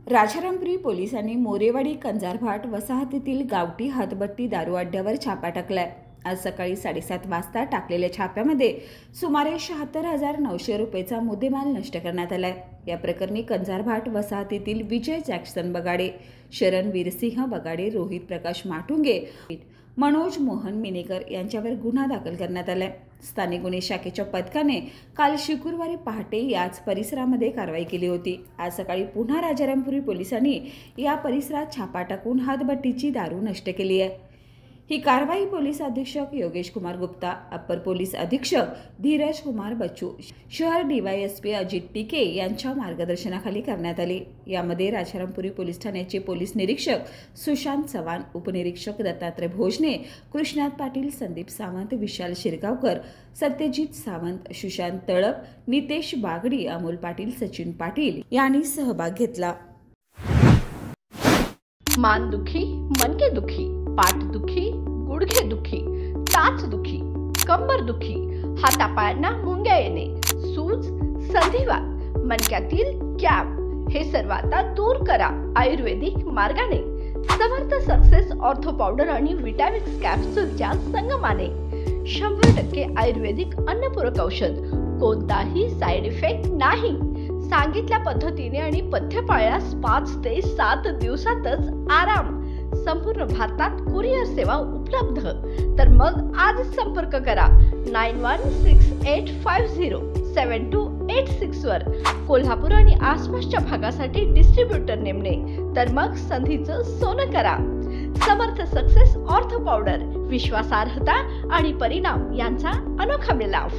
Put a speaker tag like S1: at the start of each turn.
S1: राजारामपुरी पोलिसांनी मोरेवाडी कंजारभाट वसाहतीतील गावठी हातभट्टी दारू अड्ड्यावर छापा टाकलाय। आज सकाळी 7:30 वाजता टाकलेल्या छाप्यामध्ये सुमारे 76,900 रुपयेचा मुद्देमाल नष्ट करण्यात आलाय। या प्रकरणी कंजारभाट वसाहतीतील विजय जॅक्सन बगाडे, शरण वीरसिंह बगाडे, रोहित प्रकाश माटुंगे, मनोज मोहन मिनेकर यांच्यावर गुन्हा दाखल करण्यात आलाय। स्थानिक गुन्हे शाखेच्या पथकाने काल शुक्रवारी पहाटे याच परिसरामध्ये कारवाई केली होती। आज सकाळी पुन्हा राजारामपुरी पोलिसांनी या परिसरात छापा टाकून हातभट्टीची दारू नष्ट केली आहे। ही कारवाई पोलीस अधीक्षक योगेश कुमार गुप्ता, अप्पर पोलीस अधीक्षक धीरज कुमार बच्चू, शहर डीवायएसपी अजित टिके यांच्या मार्गदर्शनाखाली करण्यात आली। यामध्ये राजारामपुरी पोलीस ठाण्याचे पोलीस निरीक्षक सुशांत चव्हाण, उपनिरीक्षक दत्तात्रय भोजने, कृष्णात पाटील, संदीप सावंत, विशाल शिरगावकर, सत्यजित सावंत, सुशांत तळप, नितेश बागडी, अमोल पाटील, सचिन पाटील यांनी सहभाग घेतला।
S2: मान दुखी, मनके दुखी, पाठ दुखी, गुडघे दुखी, टाच दुखी, कंबर दुखी, हातापायांना मुंग्या येणे, सूज, संधिवात, मणक्यातील कॅप हे सर्व आता दूर करा आयुर्वेदिक मार्गाने। समर्थ सक्सेस ऑर्थो पावडर आणि विटामिक्स कॅप्सूलच्या संगमाने 100% आयुर्वेदिक अन्नपूरक औषध, कोणताही साइड इफेक्ट नाही। सांगितल्या पद्धतीने आणि पथ्य पाळल्यास 5 ते 7 दिवसातच आराम। संपूर्ण भारतात कुरिअर सेवा उपलब्ध। तर मग आज संपर्क करा 9168507286 वर। कोल्हापूर आणि आसपासच्या भागासाठी डिस्ट्रीब्युटर नेमणे। तर मग संधीचं सोनं करा। समर्थ सक्सेस ऑर्थो पावडर, विश्वासार्हता आणि परिणाम यांचा अनोखा मिलाफ।